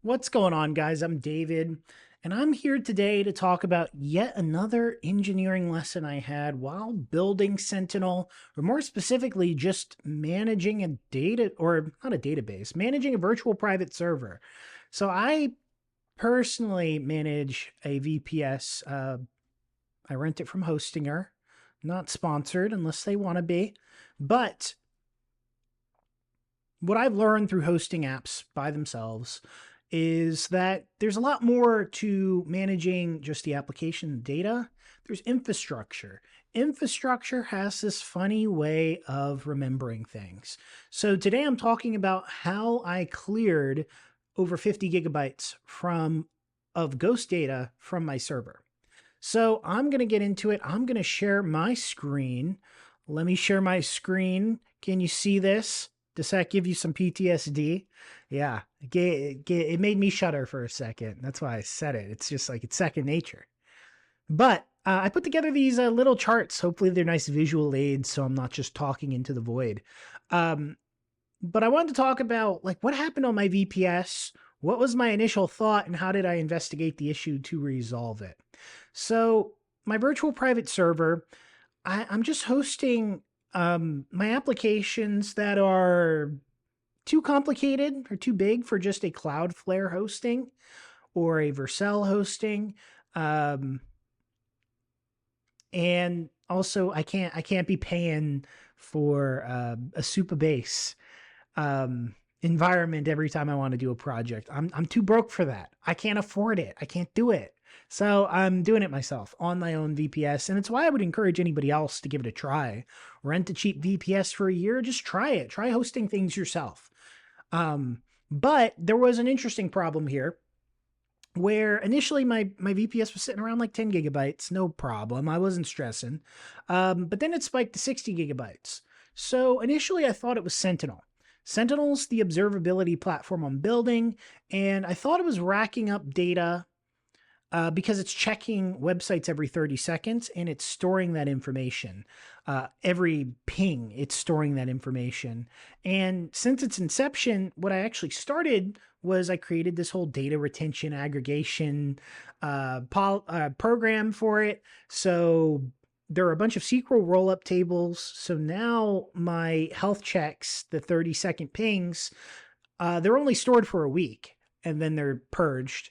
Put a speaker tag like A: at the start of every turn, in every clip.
A: What's going on, guys? I'm David, and I'm here today to talk about yet another engineering lesson I had while building Sentinel, or more specifically, just managing a data, or not a database, managing a virtual private server. So I personally manage a VPS. I rent it from Hostinger, not sponsored unless they want to be, but what I've learned through hosting apps by themselves is that there's a lot more to managing just the application data. There's infrastructure. Infrastructure has this funny way of remembering things. So today I'm talking about how I cleared over 50 gigabytes of ghost data from my server. So I'm going to get into it. I'm going to share my screen. Let me share my screen. Can you see this? Does that give you some PTSD? Yeah, it made me shudder for a second. That's why I said it. It's just like it's second nature. But I put together these little charts. Hopefully they're nice visual aids so I'm not just talking into the void. But I wanted to talk about like what happened on my VPS, what was my initial thought, and how did I investigate the issue to resolve it. So my virtual private server, I'm just hosting my applications that are too complicated or too big for just a Cloudflare hosting or a Vercel hosting. And also I can't be paying for a Supabase environment every time I want to do a project. I'm too broke for that. I can't afford it. I can't do it. So I'm doing it myself on my own VPS. And it's why I would encourage anybody else to give it a try. Rent a cheap VPS for a year. Just try it. Try hosting things yourself. But there was an interesting problem here where initially my VPS was sitting around like 10 gigabytes. No problem. I wasn't stressing. But then it spiked to 60 gigabytes. So initially I thought it was Sentinel. Sentinel's the observability platform I'm building, and I thought it was racking up data because it's checking websites every 30 seconds and it's storing that information. Every ping, it's storing that information. And since its inception, what I actually started was I created this whole data retention aggregation program for it. So there are a bunch of SQL rollup tables. So now my health checks, the 30-second pings, they're only stored for a week and then they're purged.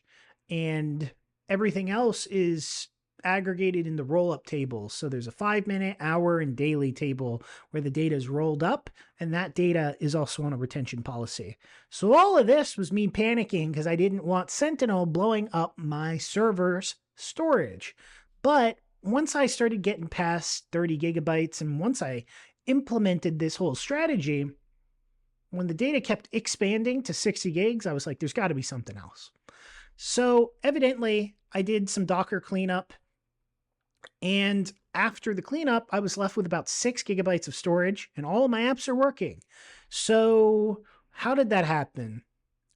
A: And everything else is aggregated in the rollup tables. So there's a 5-minute, hour, and daily table where the data is rolled up, and that data is also on a retention policy. So all of this was me panicking because I didn't want Sentinel blowing up my server's storage. But once I started getting past 30 gigabytes, and once I implemented this whole strategy, when the data kept expanding to 60 gigs, I was like, there's got to be something else. So evidently I did some Docker cleanup, and after the cleanup, I was left with about 6 gigabytes of storage and all of my apps are working. So how did that happen?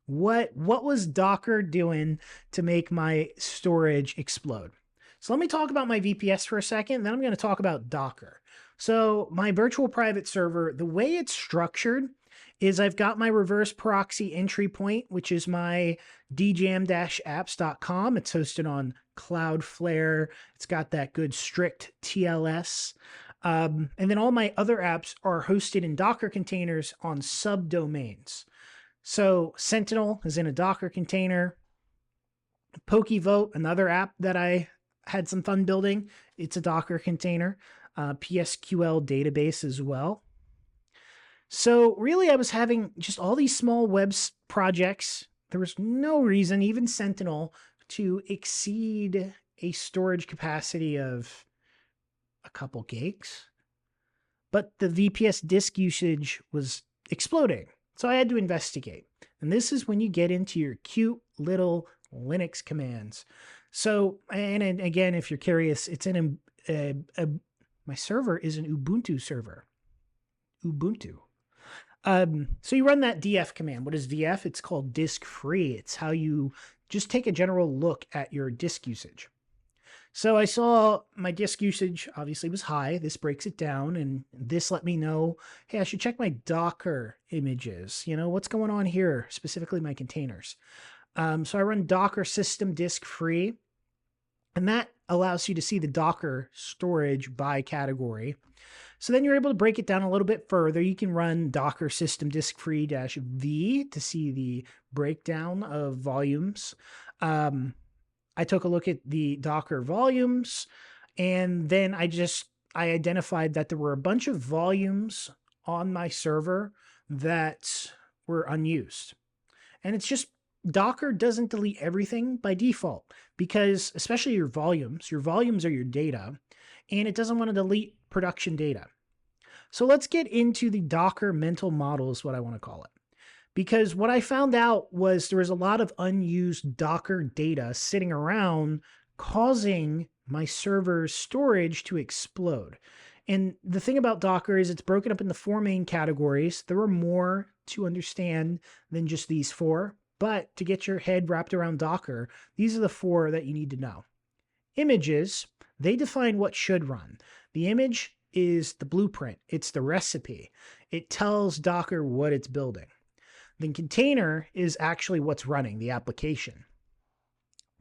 A: What was Docker doing to make my storage explode? So let me talk about my VPS for a second, then I'm going to talk about Docker. So my virtual private server, the way it's structured is I've got my reverse proxy entry point, which is my djam-apps.com. It's hosted on Cloudflare. It's got that good strict TLS. And then all my other apps are hosted in Docker containers on subdomains. So Sentinel is in a Docker container. PokeVote, another app that I had some fun building, it's a Docker container. PSQL database as well. So really I was having just all these small web projects. There was no reason, even Sentinel, to exceed a storage capacity of a couple gigs. But the VPS disk usage was exploding. So I had to investigate. And this is when you get into your cute little Linux commands. So, and again, if you're curious, it's in my server is an Ubuntu server. Ubuntu. So you run that df command. What is df? It's called disk free. It's how you just take a general look at your disk usage. So I saw my disk usage obviously was high. This breaks it down, and this let me know, hey, I should check my Docker images. You know, what's going on here, specifically my containers. So I run Docker system disk free, and that allows you to see the Docker storage by category. So then you're able to break it down a little bit further. You can run Docker system disk free -v to see the breakdown of volumes. I took a look at the Docker volumes, and then I identified that there were a bunch of volumes on my server that were unused. And it's just Docker doesn't delete everything by default because, especially your volumes are your data, and it doesn't want to delete production data. So let's get into the Docker mental model, is what I want to call it. Because what I found out was there was a lot of unused Docker data sitting around causing my server's storage to explode. And the thing about Docker is it's broken up into 4 main categories. There are more to understand than just these 4, but to get your head wrapped around Docker, these are the 4 that you need to know. Images, they define what should run. The image is the blueprint. It's the recipe. It tells Docker what it's building. The container is actually what's running, the application.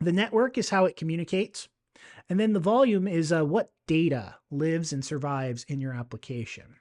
A: The network is how it communicates. And then the volume is what data lives and survives in your application.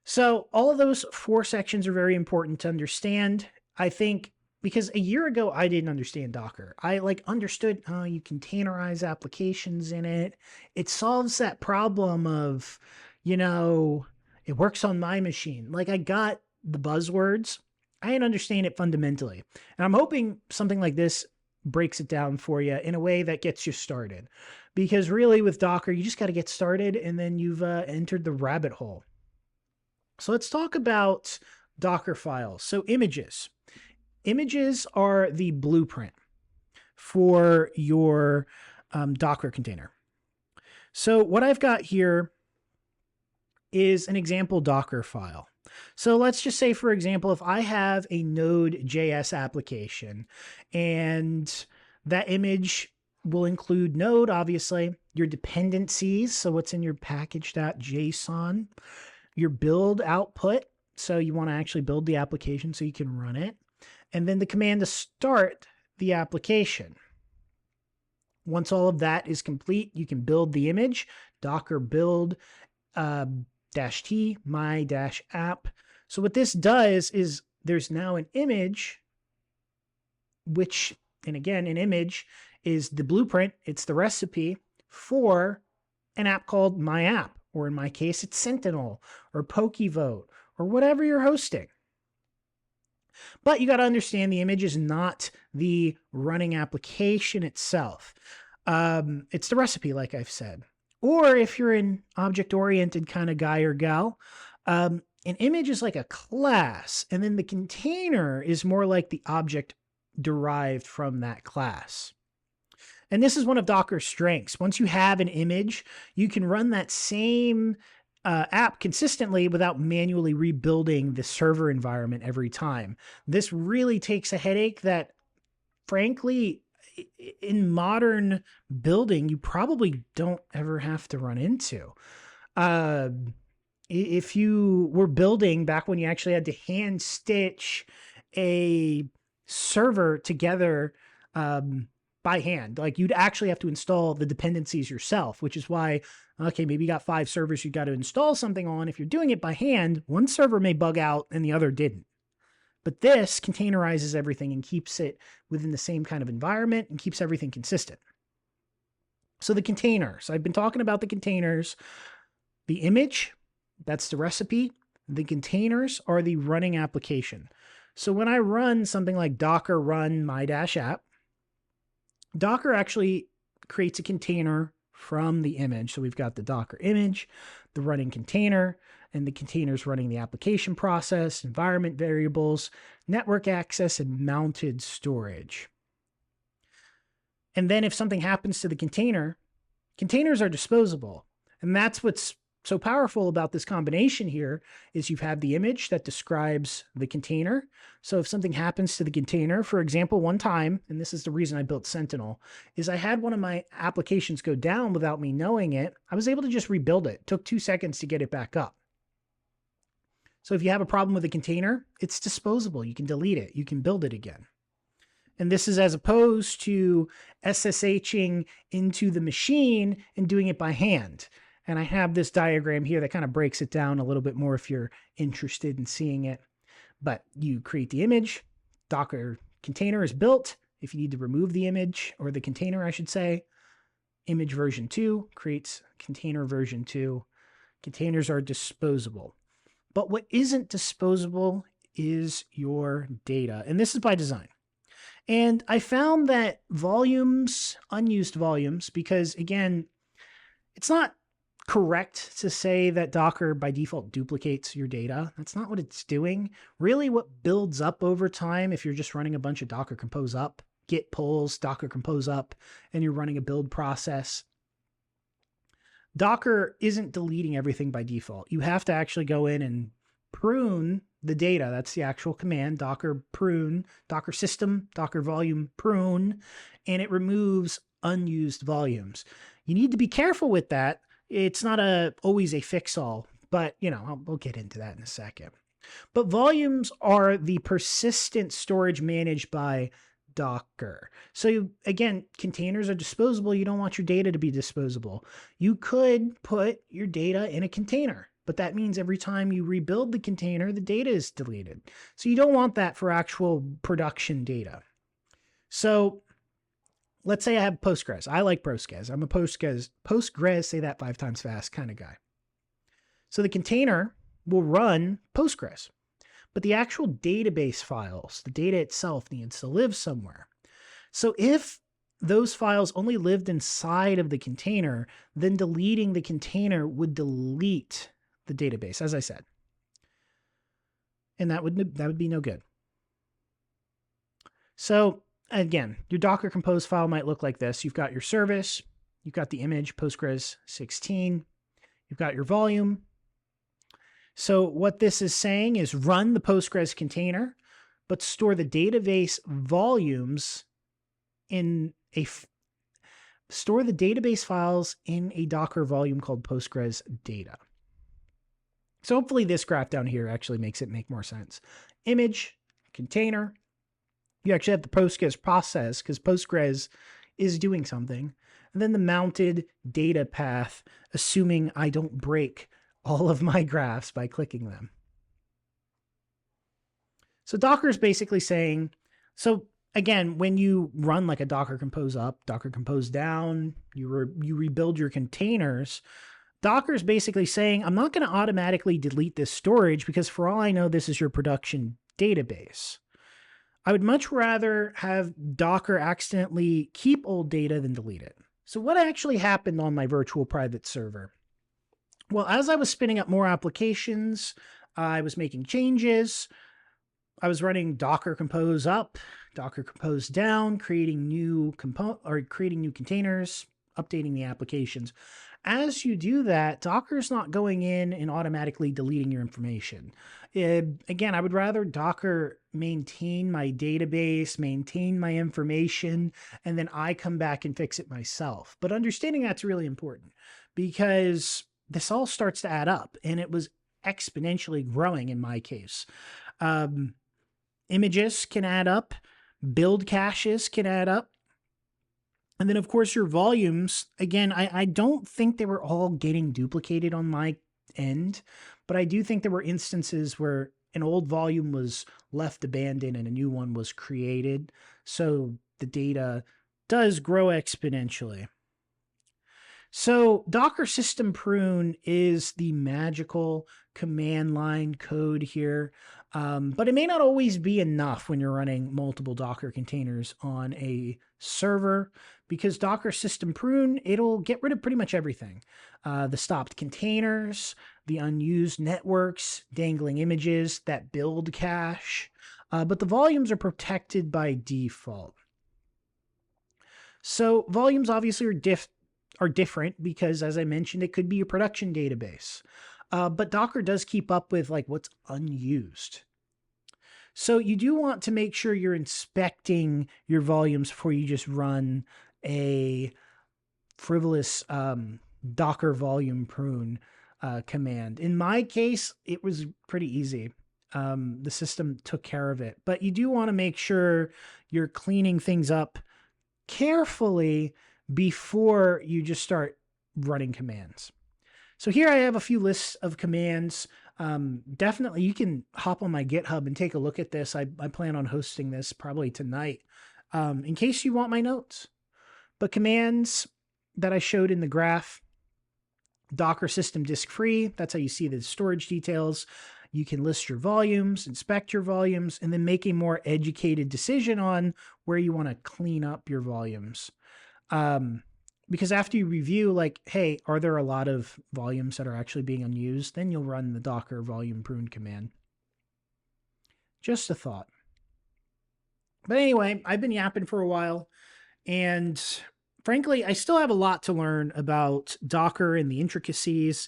A: So all of those 4 sections are very important to understand. I think because a year ago, I didn't understand Docker. I understood, oh, you containerize applications in it. It solves that problem of, it works on my machine. I got the buzzwords. I didn't understand it fundamentally. And I'm hoping something like this breaks it down for you in a way that gets you started. Because really with Docker, you just got to get started and then you've entered the rabbit hole. So let's talk about Docker files. So images. Images are the blueprint for your Docker container. So what I've got here is an example Docker file. So let's just say, for example, if I have a Node.js application and that image will include Node, obviously, your dependencies, so what's in your package.json, your build output, so you want to actually build the application so you can run it, and then the command to start the application. Once all of that is complete, you can build the image, Docker build -t my-app. So what this does is there's now an image, which, and again, an image is the blueprint. It's the recipe for an app called my app, or in my case, it's Sentinel or Pokevote or whatever you're hosting. But you got to understand the image is not the running application itself. It's the recipe, like I've said. Or if you're an object-oriented kind of guy or gal, an image is like a class, and then the container is more like the object derived from that class. And this is one of Docker's strengths. Once you have an image, you can run that same app consistently without manually rebuilding the server environment every time. This really takes a headache that, frankly, in modern building, you probably don't ever have to run into. If you were building back when you actually had to hand stitch a server together by hand, you'd actually have to install the dependencies yourself, which is why, okay, maybe you got 5 servers you got to install something on. If you're doing it by hand, one server may bug out and the other didn't. But this containerizes everything and keeps it within the same kind of environment and keeps everything consistent. So the containers, I've been talking about the containers. The image, that's the recipe. The containers are the running application. So when I run something like Docker run my-app, Docker actually creates a container from the image. So we've got the Docker image, the running container, and the containers running the application process, environment variables, network access, and mounted storage. And then if something happens to the container, containers are disposable. And that's what's so powerful about this combination here is you've had the image that describes the container. So if something happens to the container, for example, one time, and this is the reason I built Sentinel, is I had one of my applications go down without me knowing it. I was able to just rebuild it. It took 2 seconds to get it back up. So if you have a problem with a container, it's disposable. You can delete it. You can build it again. And this is as opposed to SSHing into the machine and doing it by hand. And I have this diagram here that kind of breaks it down a little bit more if you're interested in seeing it. But you create the image, Docker container is built. If you need to remove the image, or the container, I should say, image version 2 creates container version 2. Containers are disposable. But what isn't disposable is your data. And this is by design. And I found that volumes, unused volumes, because again, it's not correct to say that Docker by default duplicates your data. That's not what it's doing. Really, what builds up over time, if you're just running a bunch of Docker compose up, git pulls, Docker compose up, and you're running a build process, Docker isn't deleting everything by default. You have to actually go in and prune the data. That's the actual command, Docker prune, Docker system, Docker volume prune, and it removes unused volumes. You need to be careful with that. It's not always a fix-all, but we'll get into that in a second. But volumes are the persistent storage managed by Docker. So again, containers are disposable. You don't want your data to be disposable. You could put your data in a container, but that means every time you rebuild the container, the data is deleted. So you don't want that for actual production data. So let's say I have Postgres. I like Postgres. I'm a Postgres, say that 5 times fast kind of guy. So the container will run Postgres, but the actual database files, the data itself, needs to live somewhere. So if those files only lived inside of the container, then deleting the container would delete the database, as I said. And that would be no good. So again, your Docker compose file might look like this. You've got your service, you've got the image, Postgres 16, you've got your volume. So what this is saying is run the Postgres container, but store the database volumes store the database files in a Docker volume called Postgres data. So hopefully this graph down here actually makes it make more sense. Image, container, you actually have the Postgres process because Postgres is doing something. And then the mounted data path, assuming I don't break all of my graphs by clicking them. So Docker is basically saying, so again, when you run like a Docker compose up, Docker compose down, you rebuild your containers, Docker is basically saying, I'm not going to automatically delete this storage because for all I know, this is your production database. I would much rather have Docker accidentally keep old data than delete it. So what actually happened on my virtual private server? Well, as I was spinning up more applications, I was making changes. I was running Docker compose up, Docker compose down, creating new containers, updating the applications. As you do that, Docker's not going in and automatically deleting your information. Again, I would rather Docker maintain my database, maintain my information, and then I come back and fix it myself. But understanding that's really important because this all starts to add up, and it was exponentially growing in my case. Images can add up, build caches can add up. And then, of course, your volumes, again, I don't think they were all getting duplicated on my end, but I do think there were instances where an old volume was left abandoned and a new one was created. So the data does grow exponentially. So Docker system prune is the magical command line code here, but it may not always be enough when you're running multiple Docker containers on a server because Docker system prune, it'll get rid of pretty much everything. The stopped containers, the unused networks, dangling images, that build cache, but the volumes are protected by default. So volumes obviously are different because, as I mentioned, it could be a production database. But Docker does keep up with like what's unused. So you do want to make sure you're inspecting your volumes before you just run a frivolous Docker volume prune command. In my case, it was pretty easy. The system took care of it. But you do want to make sure you're cleaning things up carefully before you just start running commands. So here I have a few lists of commands. Definitely, you can hop on my GitHub and take a look at this. I plan on hosting this probably tonight in case you want my notes. But commands that I showed in the graph, Docker system disk free, that's how you see the storage details. You can list your volumes, inspect your volumes, and then make a more educated decision on where you want to clean up your volumes. Because after you review, like, hey, are there a lot of volumes that are actually being unused? Then you'll run the Docker volume prune command. Just a thought. But anyway, I've been yapping for a while, and frankly, I still have a lot to learn about Docker and the intricacies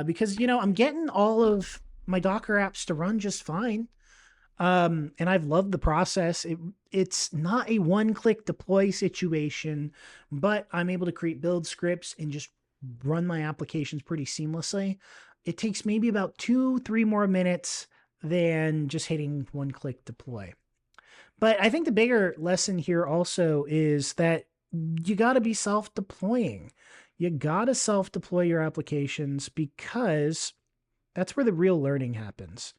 A: because, I'm getting all of my Docker apps to run just fine. And I've loved the process. It's not a one-click deploy situation, but I'm able to create build scripts and just run my applications pretty seamlessly. It takes maybe about 2-3 more minutes than just hitting one-click deploy. But I think the bigger lesson here also is that you got to be self-deploying. You got to self-deploy your applications because that's where the real learning happens.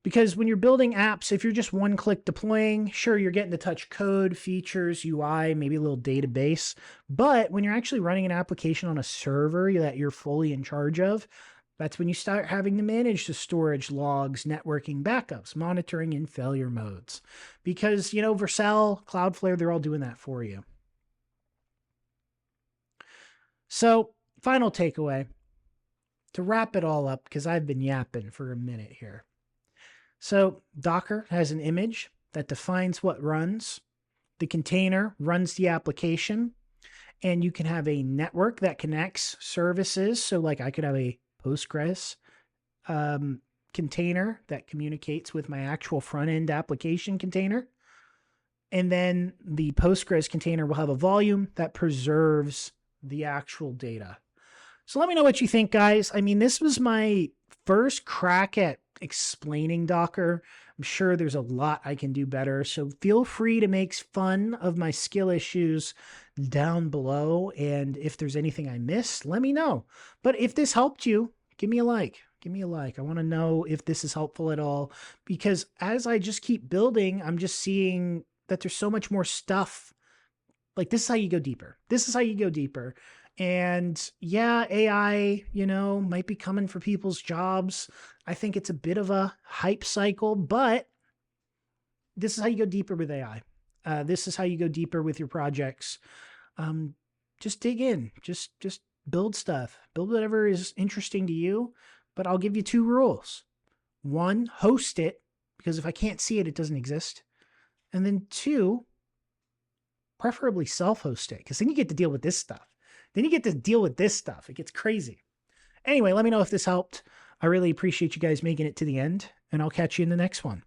A: Because when you're building apps, if you're just one-click deploying, sure, you're getting to touch code, features, UI, maybe a little database. But when you're actually running an application on a server that you're fully in charge of, that's when you start having to manage the storage, logs, networking, backups, monitoring, and failure modes. Because, Vercel, Cloudflare, they're all doing that for you. So, final takeaway, to wrap it all up, because I've been yapping for a minute here. So Docker has an image that defines what runs. The container runs the application, and you can have a network that connects services. So like I could have a Postgres container that communicates with my actual front-end application container. And then the Postgres container will have a volume that preserves the actual data. So let me know what you think, guys. I mean, this was my first crack at explaining Docker. I'm sure there's a lot I can do better. So feel free to make fun of my skill issues down below. And if there's anything I missed, let me know. But if this helped you, give me a like. Give me a like. I want to know if this is helpful at all. Because as I just keep building, I'm just seeing that there's so much more stuff. Like, this is how you go deeper. This is how you go deeper. And yeah, AI, might be coming for people's jobs. I think it's a bit of a hype cycle, but this is how you go deeper with AI. This is how you go deeper with your projects. Just dig in, just build stuff, build whatever is interesting to you. But I'll give you 2 rules. 1, host it, because if I can't see it, it doesn't exist. And then 2, preferably self-host it, because then you get to deal with this stuff. It gets crazy. Anyway, let me know if this helped. I really appreciate you guys making it to the end, and I'll catch you in the next one.